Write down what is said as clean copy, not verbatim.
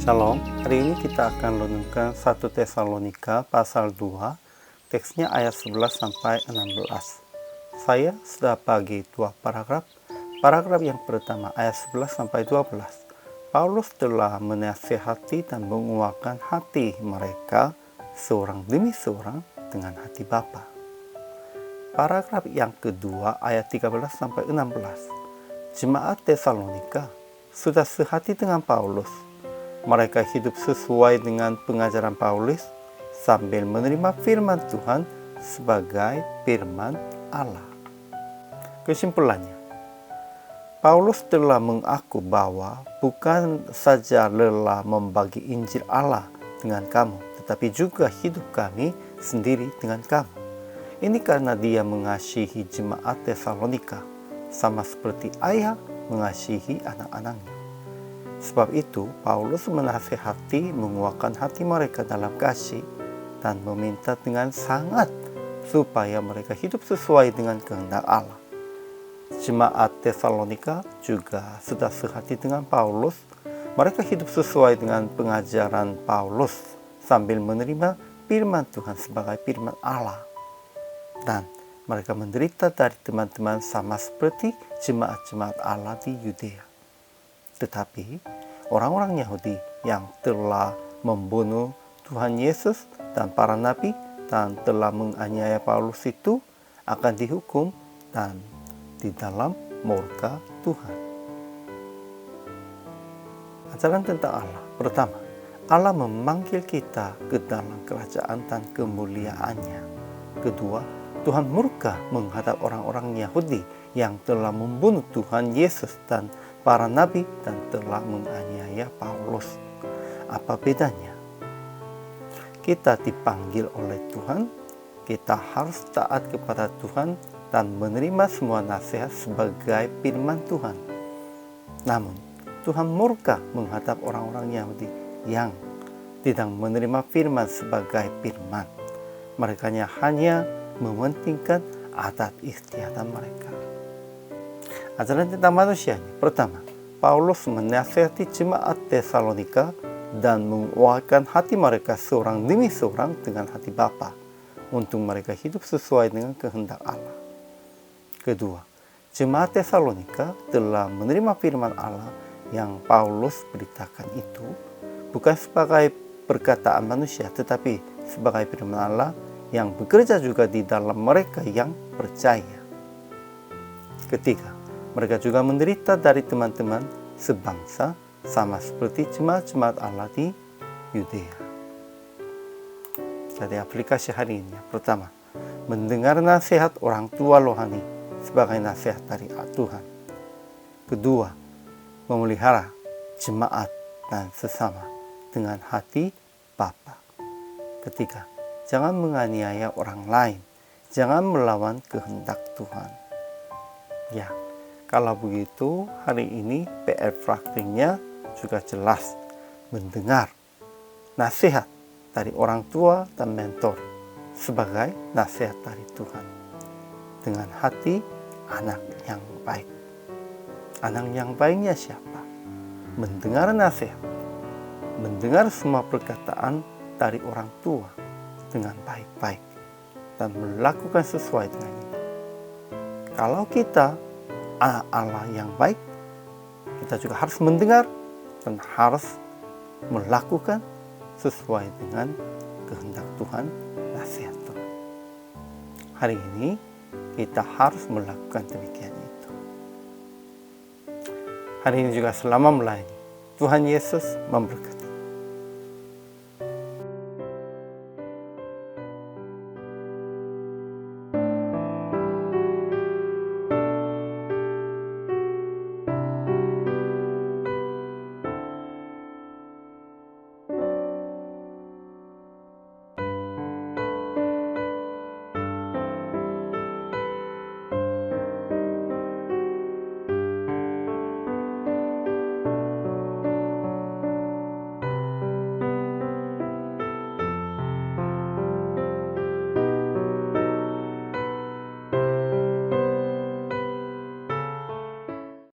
Shalom, hari ini kita akan renungkan 1 Tesalonika pasal 2, teksnya ayat 11 sampai 16. Saya sudah bagi dua paragraf. Paragraf yang pertama ayat 11 sampai 12. Paulus telah menasihati dan menguatkan hati mereka seorang demi seorang dengan hati Bapa. Paragraf yang kedua ayat 13 sampai 16. Jemaat Tesalonika sudah sehati dengan Paulus. Mereka hidup sesuai dengan pengajaran Paulus sambil menerima firman Tuhan sebagai firman Allah. Kesimpulannya, Paulus telah mengaku bahwa bukan saja lelah membagi Injil Allah dengan kamu, tetapi juga hidup kami sendiri dengan kamu. Ini karena dia mengasihi jemaat Tesalonika, sama seperti ayah mengasihi anak-anaknya. Sebab itu, Paulus menasihati, menguatkan hati mereka dalam kasih dan meminta dengan sangat supaya mereka hidup sesuai dengan kehendak Allah. Jemaat Tesalonika juga sudah sehati dengan Paulus. Mereka hidup sesuai dengan pengajaran Paulus sambil menerima firman Tuhan sebagai firman Allah. Dan mereka menderita dari teman-teman sama seperti jemaat-jemaat Allah di Yudea. Tetapi orang-orang Yahudi yang telah membunuh Tuhan Yesus dan para nabi dan telah menganiaya Paulus itu akan dihukum dan di dalam murka Tuhan. Ajaran tentang Allah. Pertama, Allah memanggil kita ke dalam kerajaan dan kemuliaannya. Kedua, Tuhan murka menghadap orang-orang Yahudi yang telah membunuh Tuhan Yesus dan para nabi dan telah menganiaya Paulus. Apa bedanya? Kita dipanggil oleh Tuhan, kita harus taat kepada Tuhan dan menerima semua nasihat sebagai firman Tuhan. Namun, Tuhan murka menghadap orang-orang Yahudi yang tidak menerima firman sebagai firman. Mereka hanya mementingkan adat istiadat mereka. Ajaran tentang manusianya. Pertama, Paulus menasihati jemaat Tesalonika dan menguatkan hati mereka seorang demi seorang dengan hati Bapa untuk mereka hidup sesuai dengan kehendak Allah. Kedua, jemaat Tesalonika telah menerima firman Allah yang Paulus beritakan itu bukan sebagai perkataan manusia, tetapi sebagai firman Allah yang bekerja juga di dalam mereka yang percaya. Ketiga, mereka juga menderita dari teman-teman sebangsa sama seperti jemaat-jemaat Allah di Yudea. Jadi aplikasi hari ini. Pertama, mendengar nasihat orang tua rohani sebagai nasihat dari Tuhan. Kedua, memelihara jemaat dan sesama dengan hati Bapa. Ketiga, jangan menganiaya orang lain. Jangan melawan kehendak Tuhan. Ya, kalau begitu hari ini PR praktiknya juga jelas. Mendengar nasihat dari orang tua dan mentor sebagai nasihat dari Tuhan. Dengan hati anak yang baik. Anak yang baiknya siapa? Mendengar nasihat. Mendengar semua perkataan dari orang tua dengan baik-baik dan melakukan sesuai dengan itu. Kalau kita anak Allah yang baik, kita juga harus mendengar dan harus melakukan sesuai dengan kehendak Tuhan, nasihat Tuhan. Hari ini kita harus melakukan demikian itu. Hari ini juga selama melayani, Tuhan Yesus memberkati.